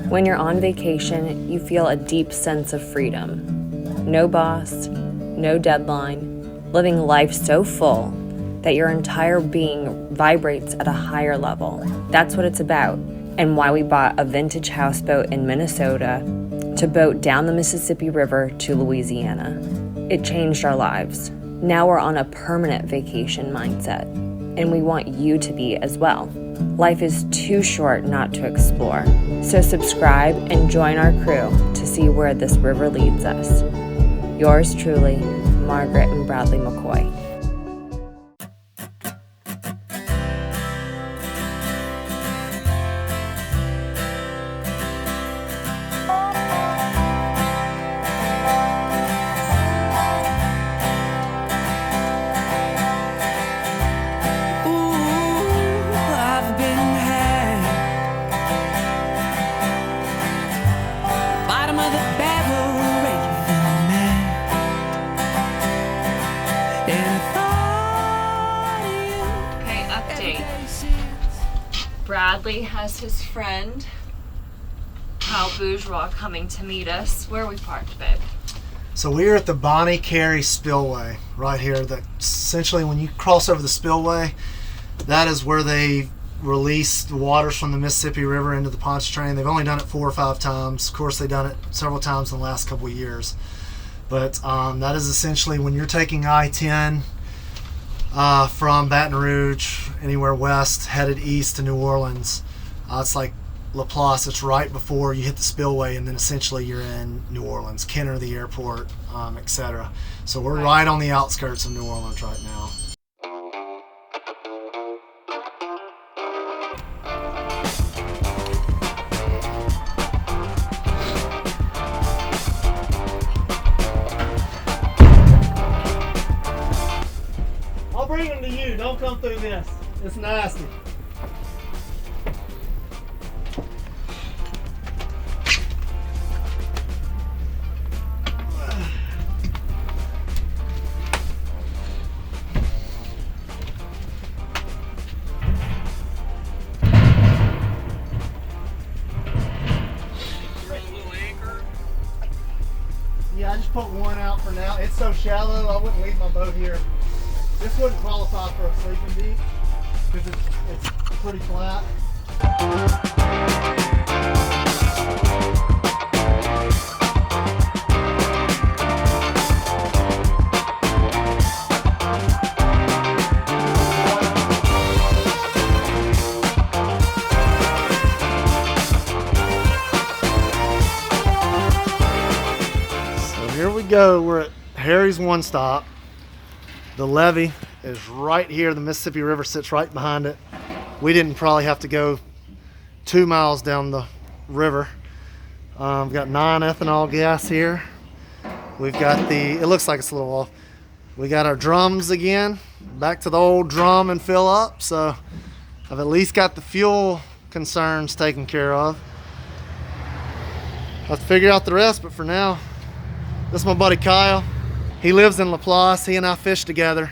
When you're on vacation, you feel a deep sense of freedom. No boss, no deadline, living life so full that your entire being vibrates at a higher level. That's what it's about, and why we bought a vintage houseboat in Minnesota to boat down the Mississippi River to Louisiana. It changed our lives. Now we're on a permanent vacation mindset, and we want you to be as well. Life is too short not to explore. So subscribe and join our crew to see where this river leads us. Yours truly, Margaret and Bradley McCoy. Bradley has his friend, Kyle Bourgeois, coming to meet us. Where are we parked, babe? So we're at the Bonnie Carey Spillway right here. That essentially, when you cross over the spillway, that is where they release the waters from the Mississippi River into the Pontchartrain. They've only done it 4 or 5 times. Of course, they've done it several times in the last couple of years. But that is essentially when you're taking I-10 from Baton Rouge, anywhere west, headed east to New Orleans. It's like Laplace. It's right before you hit the spillway, and then essentially you're in New Orleans, Kenner, the airport, etc. So we're right on the outskirts of New Orleans right now. Bring them to you. Don't come through this. It's nasty. Yeah, I just put one out for now. It's so shallow, I wouldn't leave my boat here. This wouldn't qualify for a sleeping beach because it's pretty flat. So here we go. We're at Harry's One Stop. The levee is right here. The Mississippi River sits right behind it. We didn't probably have to go 2 miles down the river. We've got 9 ethanol gas here. We've got it looks like it's a little off. We got our drums again, back to the old drum and fill up. So I've at least got the fuel concerns taken care of. I'll have to figure out the rest, but for now, this is my buddy Kyle. He lives in Laplace. He and I fish together.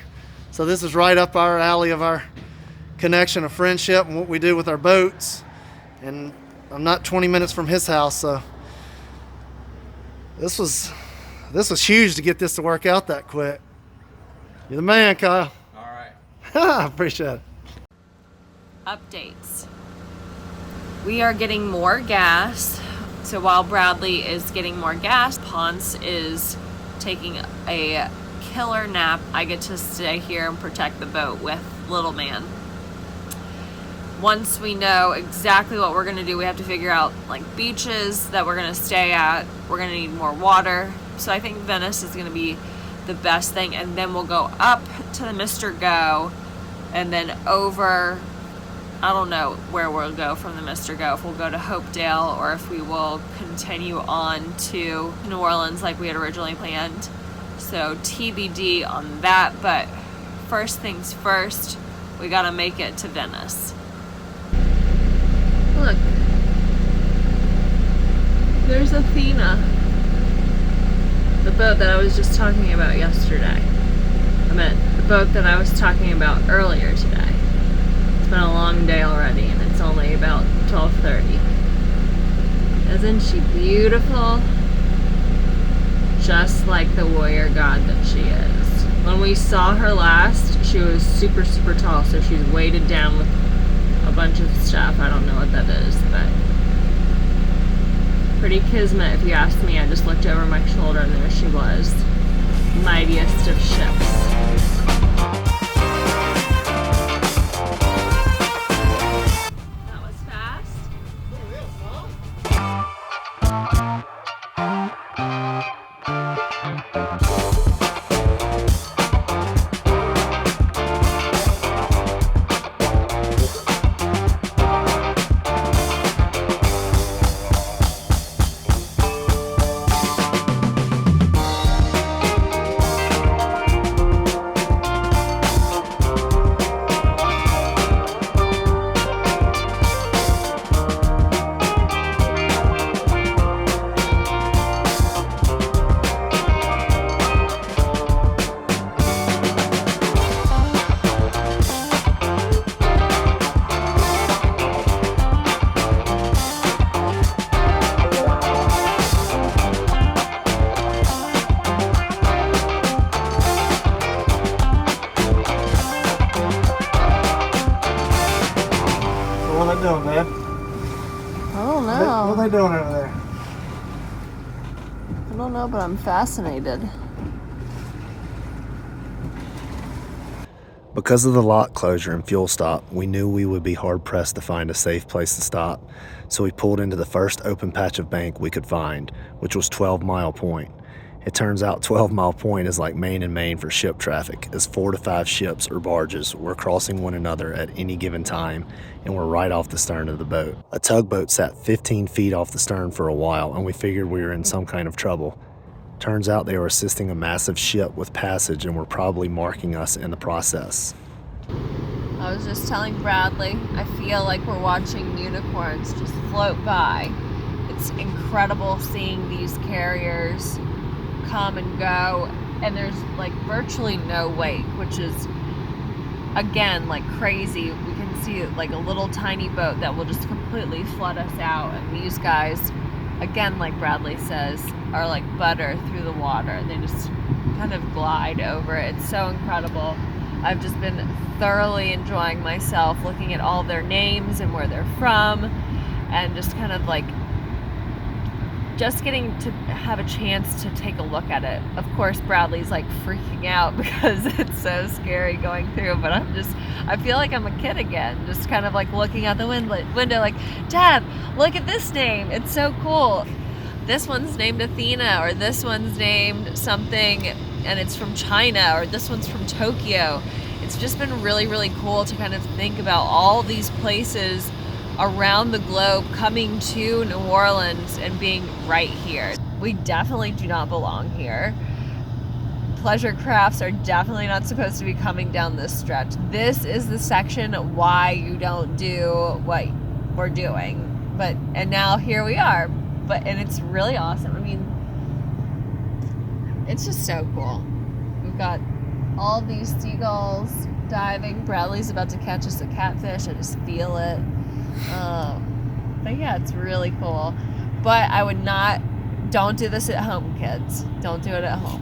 So this is right up our alley of our connection of friendship and what we do with our boats. And I'm not 20 minutes from his house, so this was huge to get this to work out that quick. You're the man, Kyle. All right. Appreciate it. Updates. We are getting more gas. So while Bradley is getting more gas, Ponce is taking a killer nap. I get to stay here and protect the boat with little man. Once we know exactly what we're going to do, we have to figure out like beaches that we're going to stay at. We're going to need more water. So I think Venice is going to be the best thing, and then we'll go up to the Mr. Go and then over. I don't know where we'll go from the Mr. Go, if we'll go to Hopedale or if we will continue on to New Orleans like we had originally planned. So TBD on that, but first things first, we gotta make it to Venice. Look, there's Athena, the boat that I was just talking about yesterday. I meant the boat that I was talking about earlier today. It's been a long day already, and it's only about 12:30. Isn't she beautiful? Just like the warrior god that she is. When we saw her last, she was super, super tall, so she's weighted down with a bunch of stuff. I don't know what that is, but pretty kismet if you ask me. I just looked over my shoulder and there she was. Mightiest of ships. What are they doing, man? I don't know. What are they doing over there? I don't know, but I'm fascinated. Because of the lock closure and fuel stop, we knew we would be hard-pressed to find a safe place to stop, so we pulled into the first open patch of bank we could find, which was 12 Mile Point. It turns out 12 Mile Point is like Main and Main for ship traffic, as 4 to 5 ships or barges were crossing one another at any given time and were right off the stern of the boat. A tugboat sat 15 feet off the stern for a while, and we figured we were in some kind of trouble. Turns out they were assisting a massive ship with passage and were probably marking us in the process. I was just telling Bradley, I feel like we're watching unicorns just float by. It's incredible seeing these carriers come and go, and there's like virtually no wake, which is again like crazy. We can see like a little tiny boat that will just completely flood us out, and these guys, again, like Bradley says, are like butter through the water. They just kind of glide over it. It's so incredible. I've just been thoroughly enjoying myself looking at all their names and where they're from, and just kind of like just getting to have a chance to take a look at it. Of course, Bradley's like freaking out because it's so scary going through, but I feel like I'm a kid again, just kind of like looking out the window like, Dad, look at this name. It's so cool. This one's named Athena, or this one's named something and it's from China, or this one's from Tokyo. It's just been really, really cool to kind of think about all these places around the globe coming to New Orleans and being right here. We definitely do not belong here. Pleasure crafts are definitely not supposed to be coming down this stretch. This is the section why you don't do what we're doing. And now here we are. And it's really awesome. I mean, it's just so cool. We've got all these seagulls diving. Bradley's about to catch us a catfish. I just feel it. But yeah, it's really cool. But I would not, don't do this at home, kids. Don't do it at home.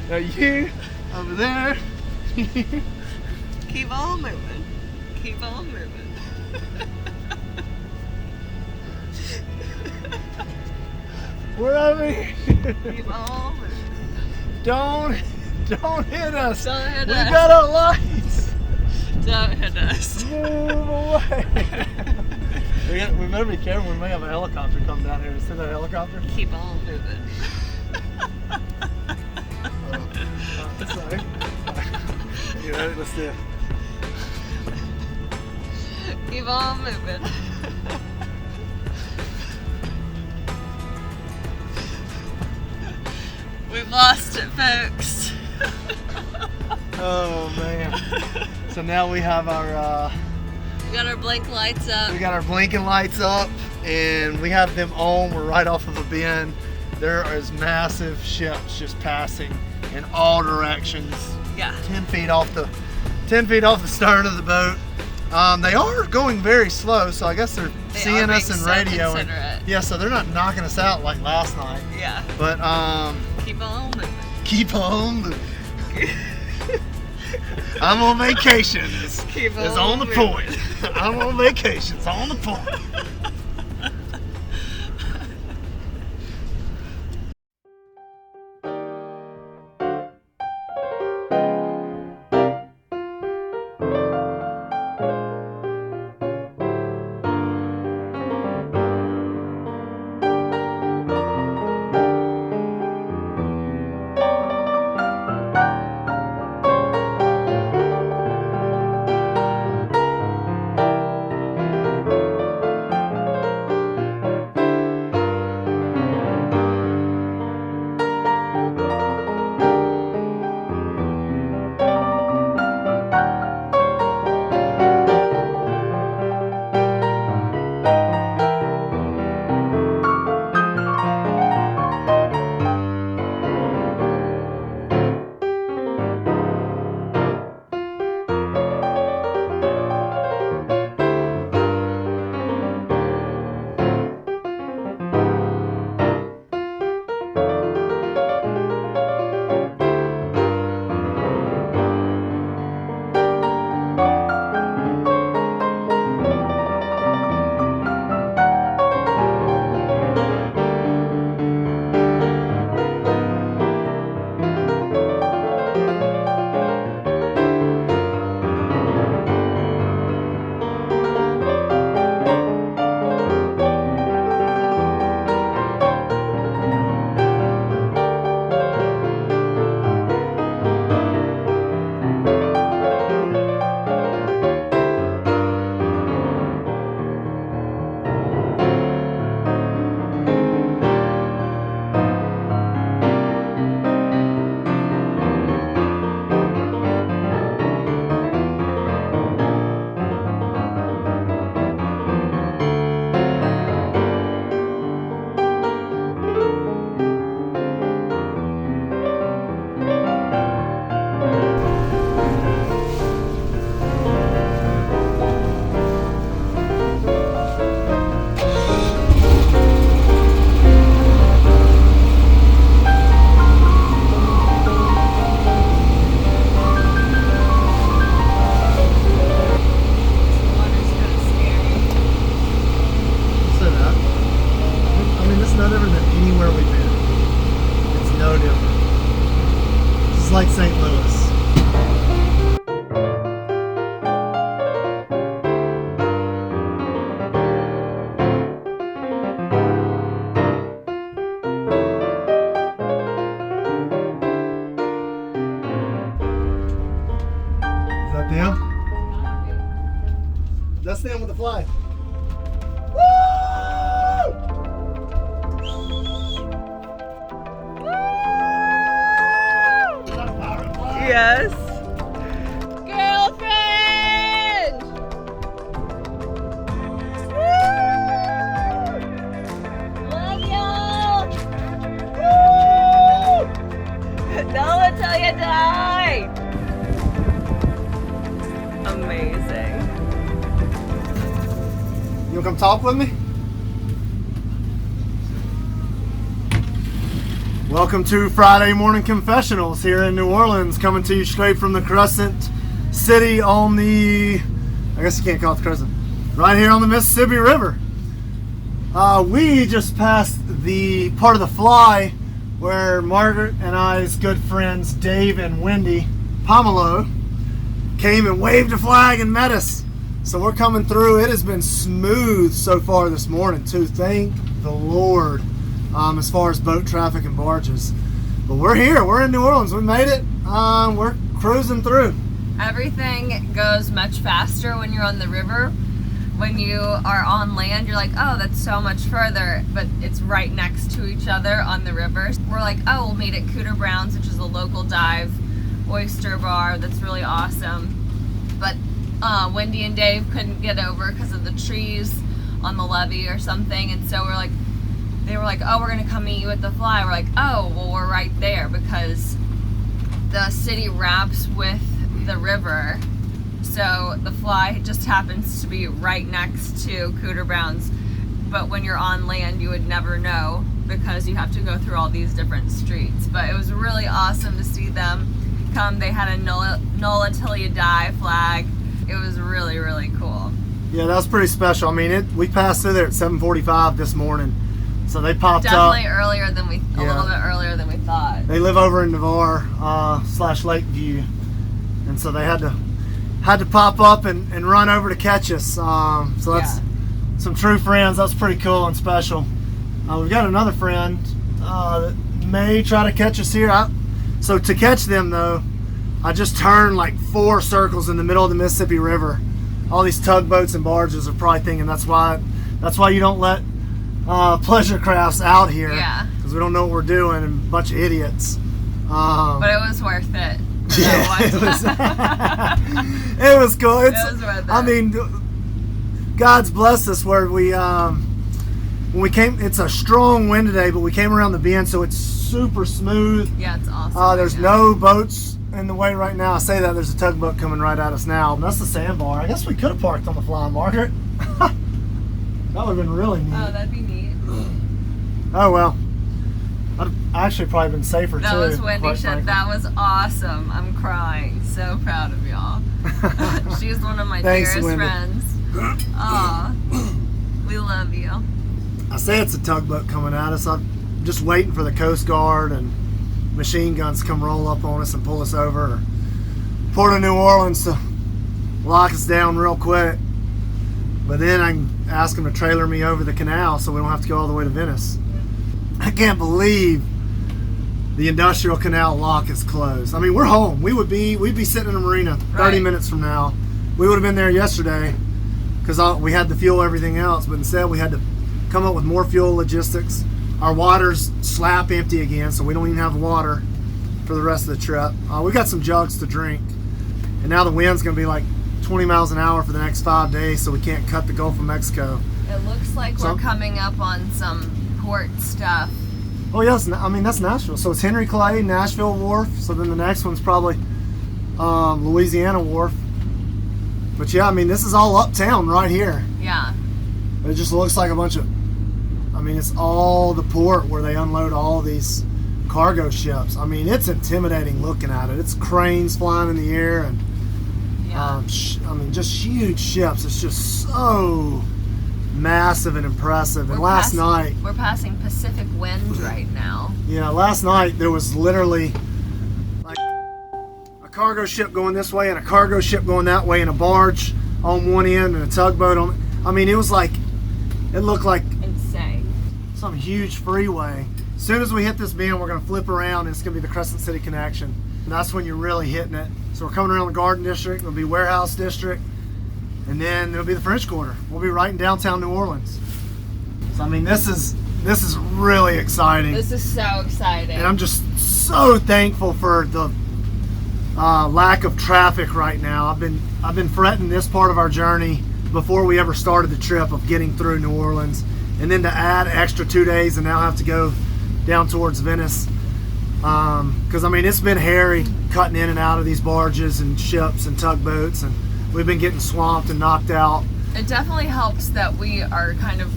Now you, over there. Keep on moving. Keep on moving. We're over here. Keep on moving. Don't hit us. Don't hit we us. got our lights. Don't hit us. Move away. We better be careful. We may have a helicopter come down here. See that helicopter? Keep on moving. Sorry. You ready? Let's do it. Keep on moving. We've lost it, folks. Oh man. So now we have our We got our blink lights up. we got our blinking lights up and we have them on. We're right off of a bend. There is massive ships just passing in all directions. Yeah. 10 feet off the stern of the boat. They are going very slow, so I guess they're seeing us in radio. Yeah, so they're not knocking us out like last night. Yeah. But Keep on moving. keep on moving. I'm on vacations. Keep It's on on the moving. point. I'm on vacations. On the point. like St. Louis. Is that them? That's them with the flag. Yes. Girlfriend! Woo! Love y'all! Woo! Don't until you die! Amazing. You wanna come talk with me? Welcome to Friday Morning Confessionals here in New Orleans, coming to you straight from the Crescent City on the, I guess you can't call it the Crescent, right here on the Mississippi River. We just passed the part of the fly where Margaret and I's good friends Dave and Wendy Pomelo came and waved a flag and met us. So we're coming through. It has been smooth so far this morning too, thank the Lord. As far as boat traffic and barges. But we're here, we're in New Orleans, we made it, we're cruising through. Everything goes much faster when you're on the river. when you are on land, you're like, oh, that's so much further, but it's right next to each other on the river. We're like, oh, we'll meet at Cooter Brown's, which is a local dive oyster bar that's really awesome. But Wendy and Dave couldn't get over because of the trees on the levee or something, and so they were like, oh, we're gonna come meet you at the Fly. We're like, oh, well, we're right there because the city wraps with the river. So the Fly just happens to be right next to Cooter Brown's, but when you're on land, you would never know because you have to go through all these different streets. But it was really awesome to see them come. They had a NOLA till you die flag. It was really, really cool. Yeah, that was pretty special. I mean, we passed through there at 7:45 this morning, so they popped up. Definitely earlier than a little bit earlier than we thought. They live over in Navarre / Lakeview, and so they had to pop up and run over to catch us. So that's some true friends. That's pretty cool and special. We've got another friend that may try to catch us here. So to catch them though, I just turned like 4 circles in the middle of the Mississippi River. All these tugboats and barges are probably thinking that's why you don't let pleasure crafts out here. Yeah. Because we don't know what we're doing and a bunch of idiots. But it was worth it. Yeah, it was cool. It was worth it. I mean, God's blessed us where we when we came. It's a strong wind today, but we came around the bend, so it's super smooth. Yeah, it's awesome. There's no boats in the way right now. I say that there's a tugboat coming right at us now. And that's the sandbar. I guess we could have parked on the Fly, Margaret. That would have been really neat. Oh, that'd be neat. Oh well. I'd actually probably been safer too. That was Wendy quite shit. frankly. That was awesome. I'm crying. So proud of y'all. She's one of my Thanks, dearest Wendy. friends. Aw. We love you. I say it's a tugboat coming at us. I'm just waiting for the Coast Guard and machine guns to come roll up on us and pull us over. Or Port of New Orleans to lock us down real quick. But then I can ask them to trailer me over the canal so we don't have to go all the way to Venice. I can't believe the industrial canal lock is closed. I mean, we're home. We'd be sitting in a marina 30 Right. minutes from now. We would have been there yesterday because we had the fuel, everything else, but instead we had to come up with more fuel logistics. Our water's slap empty again, so we don't even have water for the rest of the trip. We got some jugs to drink, and now the wind's going to be like 20 miles an hour for the next 5 days, so we can't cut the Gulf of Mexico. It looks like we're coming up on some port stuff. Oh yes, I mean that's Nashville. So it's Henry Clay, Nashville Wharf. So then the next one's probably Louisiana Wharf. But yeah, I mean this is all uptown right here. Yeah. It just looks like a bunch of. I mean it's all the port where they unload all these cargo ships. I mean it's intimidating looking at it. It's cranes flying in the air and Yeah. I mean just huge ships. It's just so massive and impressive. And last night we're passing Pacific Wind right now. Yeah, last night there was literally like a cargo ship going this way and a cargo ship going that way and a barge on one end and a tugboat on. I mean, it looked like Insane. some huge freeway. As soon as we hit this bend, we're going to flip around and it's going to be the Crescent City connection. And that's when you're really hitting it. So we're coming around the Garden District, it'll be Warehouse District, and then it'll be the French Quarter. We'll be right in downtown New Orleans. So I mean, this is really exciting. This is so exciting. And I'm just so thankful for the lack of traffic right now. I've been fretting this part of our journey before we ever started the trip of getting through New Orleans, and then to add extra 2 days and now have to go down towards Venice. Because I mean it's been hairy cutting in and out of these barges and ships and tugboats, and we've been getting swamped and knocked out. It definitely helps that we are kind of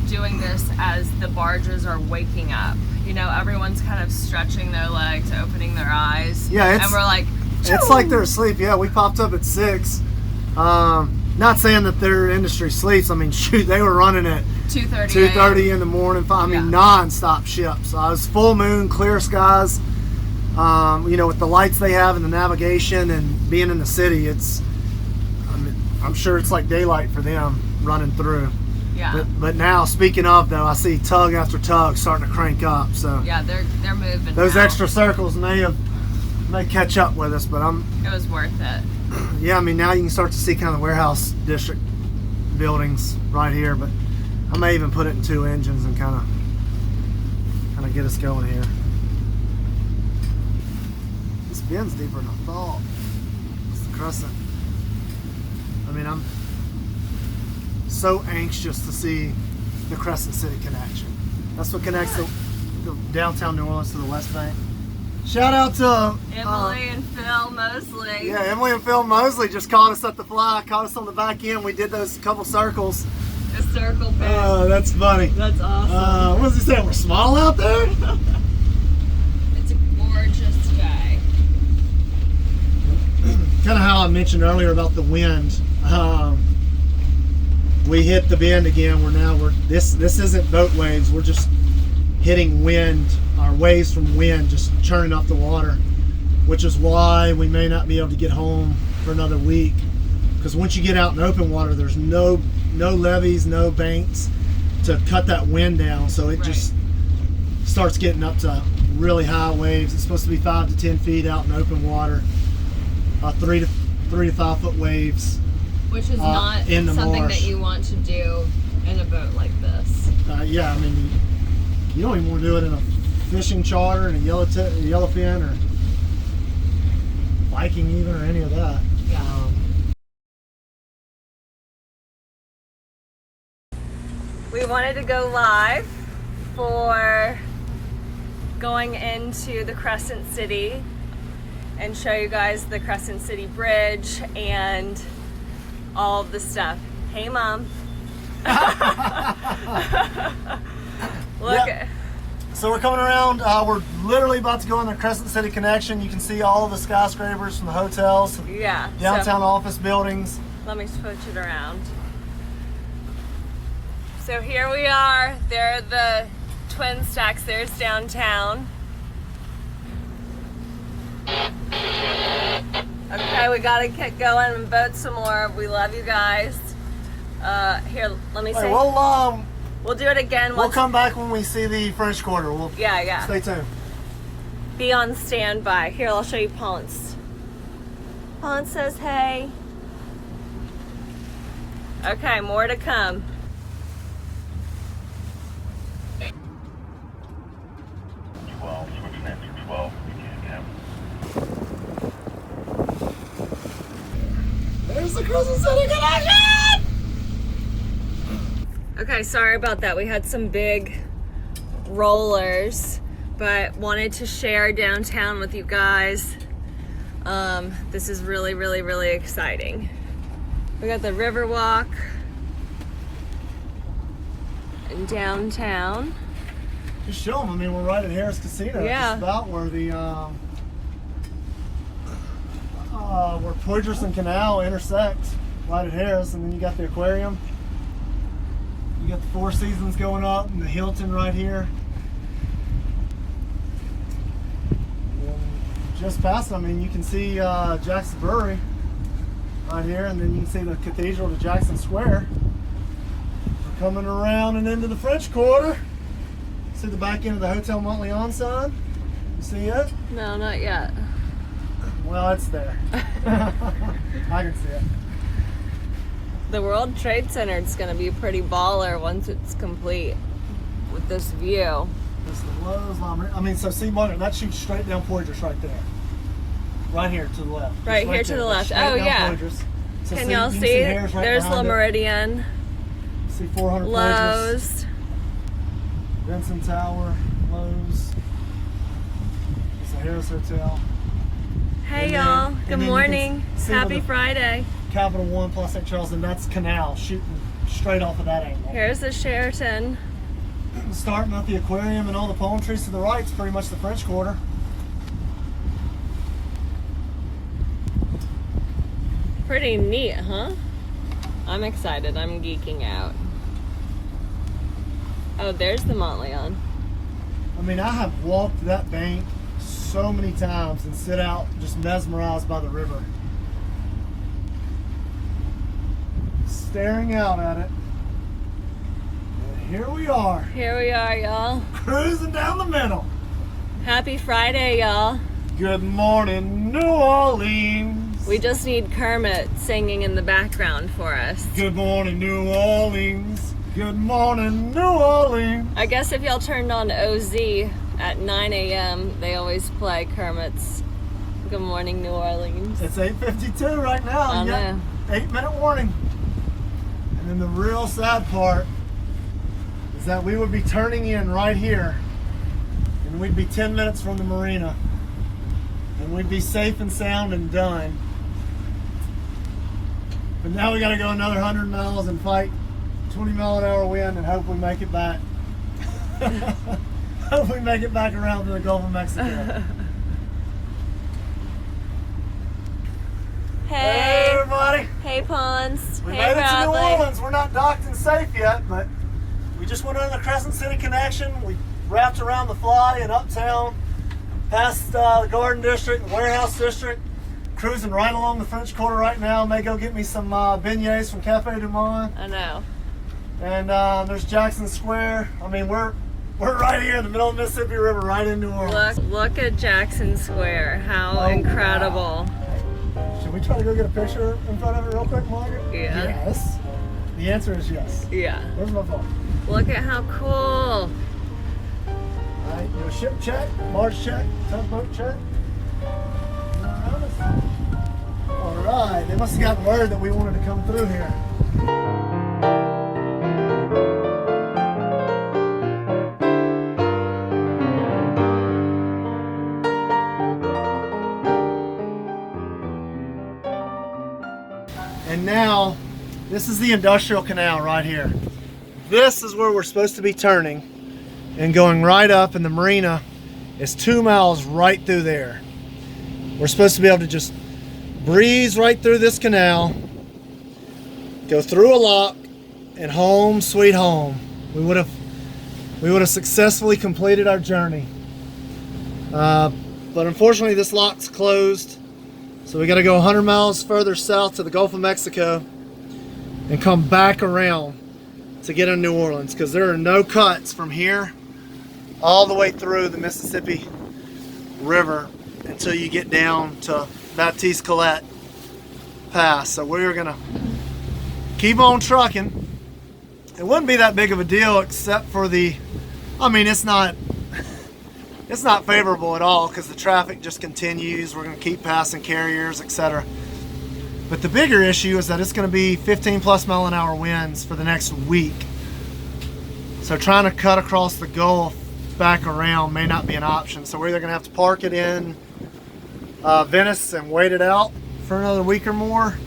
doing this as the barges are waking up. You know, everyone's kind of stretching their legs, opening their eyes. Yeah, and we're like, it's like they're asleep. Yeah, we popped up at 6. Not saying that their industry sleeps. I mean, shoot, they were running at 2:30 in the morning. I mean, non-stop ships. It was full moon, clear skies. You know, with the lights they have and the navigation and being in the city, I'm sure it's like daylight for them running through. Yeah. But now, speaking of though, I see tug after tug starting to crank up. So yeah, they're moving. Those now. extra circles may catch up with us, but It was worth it. yeah, I mean now you can start to see kind of the Warehouse District buildings right here, but I may even put it in 2 engines and kind of get us going here. This bend's deeper than I thought. It's the Crescent. I mean, I'm so anxious to see the Crescent City connection. That's what connects the downtown New Orleans to the West Bank. Shout out to Emily and Phil Mosley. Yeah, Emily and Phil Mosley just caught us at the fly, caught us on the back end. We did those couple circles. A circle bend. Oh, that's funny. That's awesome. What does he say? We're small out there? It's a gorgeous day. Kind of how I mentioned earlier about the wind. We hit the bend again. This isn't boat waves. We're just hitting wind, our waves from wind, just churning up the water, which is why we may not be able to get home for another week. Because once you get out in open water, there's no levees, no banks to cut that wind down. So it just starts getting up to really high waves. It's supposed to be 5 to 10 feet out in open water, 3 to 5 foot waves. Which is not something that you want to do in a boat like this. Yeah, I mean, you don't even want to do it in a fishing charter and a yellowfin or Viking even, or any of that. Yeah. We wanted to go live for going into the Crescent City and show you guys the Crescent City Bridge and all of the stuff. Hey, Mom. Look. Yep. So we're coming around. We're literally about to go on the Crescent City connection. You can see all of the skyscrapers from the hotels, Yeah. downtown office buildings. Let me switch it around. So here we are. There are the twin stacks. There's downtown. Okay, we gotta get going and boat some more. We love you guys. Here, let me say. We'll do it again. We'll come back when we see the French Quarter. Yeah. Stay tuned. Be on standby. Here, I'll show you Ponce. Ponce says hey. Okay, more to come. There's the Crescent City connection! Okay, sorry about that. We had some big rollers, but wanted to share downtown with you guys. This is really, really, really exciting. We got the Riverwalk in downtown. Just show them. I mean, we're right at Harris Casino. Yeah. Just about where the where Poydras and Canal intersect, right at Harris, and then you got the aquarium. You got the Four Seasons going up, and the Hilton right here. And just past it, I mean, you can see Jackson Brewery right here, and then you can see the Cathedral to Jackson Square. We're coming around and into the French Quarter. See the back end of the Hotel Montleon sign? You see it? No, not yet. Well, it's there. I can see it. The World Trade Center is going to be pretty baller once it's complete with this view. This is the Lowe's Line. I mean, so see, Margaret, that shoots straight down Poydras right there. Right here to the left. Right here to the left. Oh, yeah. So Can y'all see? There's La Meridian. See 400 Lowe's. Benson Tower, Lowe's. It's the Harris Hotel. Hey y'all, good morning. Happy Friday. Capital One plus St. Charles, and that's Canal shooting straight off of that angle. Here's the Sheraton. Starting at the aquarium and all the palm trees to the right, it's pretty much the French Quarter. Pretty neat, huh? I'm excited. I'm geeking out. Oh, there's the Montleon. I mean, I have walked that bank so many times and sit out just mesmerized by the river. Staring out at it. And here we are. Here we are, y'all. Cruising down the middle. Happy Friday, y'all. Good morning, New Orleans. We just need Kermit singing in the background for us. Good morning, New Orleans. Good morning, New Orleans. I guess if y'all turned on OZ at 9 a.m., they always play Kermit's Good Morning, New Orleans. It's 8:52 right now. I know. 8-minute warning. And then the real sad part is that we would be turning in right here, and we'd be 10 minutes from the marina, and we'd be safe and sound and done. But now we got to go another 100 miles and fight 20-mile-an-hour wind and hope we make it back. Hope we make it back around to the Gulf of Mexico. Hey everybody. Hey Pons. We Hey made it to New Bradley. Orleans. We're not docked and safe yet, but we just went on the Crescent City connection. We wrapped around the fly in Uptown, past the Garden District and Warehouse District, cruising right along the French Quarter right now. May go get me some beignets from Cafe Du Monde. I know. And there's Jackson Square. I mean, we're right here in the middle of the Mississippi River, right in New Orleans. Look at Jackson Square. How incredible. Wow. Should we try to go get a picture in front of it real quick, Margaret? Yeah. Yes. The answer is yes. Yeah. Where's my phone? Look at how cool. All right, do a ship check, barge check, tugboat check. All right, they must have gotten word that we wanted to come through here. And now, this is the industrial canal right here. This is where we're supposed to be turning and going right up, and the marina is 2 miles right through there. We're supposed to be able to just breeze right through this canal, go through a lock, and home sweet home. We would have successfully completed our journey. But unfortunately this lock's closed. So we got to go 100 miles further south to the Gulf of Mexico and come back around to get in New Orleans, because there are no cuts from here all the way through the Mississippi River until you get down to Baptiste Colette Pass. So we're gonna keep on trucking. It wouldn't be that big of a deal except for it's not favorable at all because the traffic just continues. We're gonna keep passing carriers, etc. But the bigger issue is that it's gonna be 15+ mile-an-hour winds for the next week. So trying to cut across the Gulf back around may not be an option. So we're either gonna have to park it in Venice and wait it out for another week or more,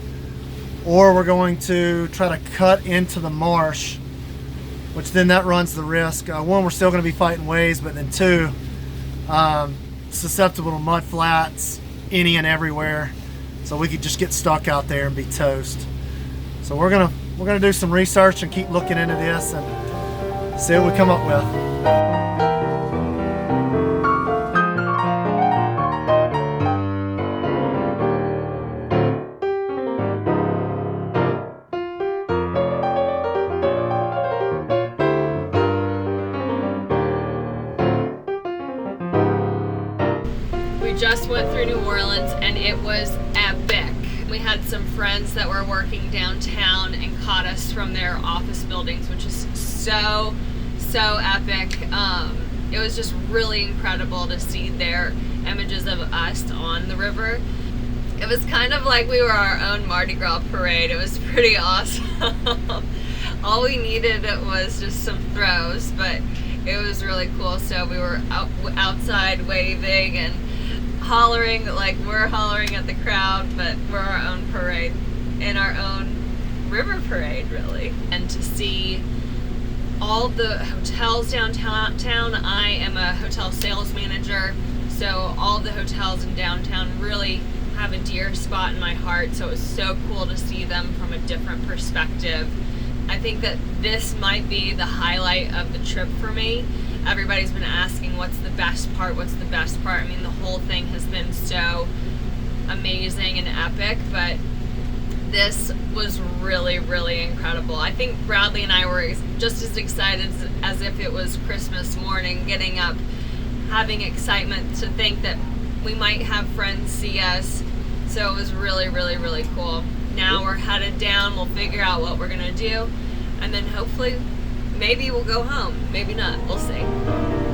or we're going to try to cut into the marsh, which then that runs the risk. One, we're still going to be fighting waves, but then two, susceptible to mud flats any and everywhere, so we could just get stuck out there and be toast. So we're gonna do some research and keep looking into this and see what we come up with. Just went through New Orleans and it was epic. We had some friends that were working downtown and caught us from their office buildings, which is so epic. It was just really incredible to see their images of us on the river. It was kind of like we were our own Mardi Gras parade. It was pretty awesome. All we needed was just some throws, but it was really cool. So we were outside waving and hollering, like we're hollering at the crowd, but we're our own parade, in our own river parade, really. And to see all the hotels downtown, I am a hotel sales manager, so all the hotels in downtown really have a dear spot in my heart, so it was so cool to see them from a different perspective. I think that this might be the highlight of the trip for me. Everybody's been asking what's the best part, what's the best part. I mean, the whole thing has been so amazing and epic, but this was really incredible. I think Bradley and I were just as excited as if it was Christmas morning, getting up, having excitement to think that we might have friends see us, So it was really, really, really cool. Now we're headed down. We'll figure out what we're going to do. And then hopefully, maybe we'll go home. Maybe not. We'll see.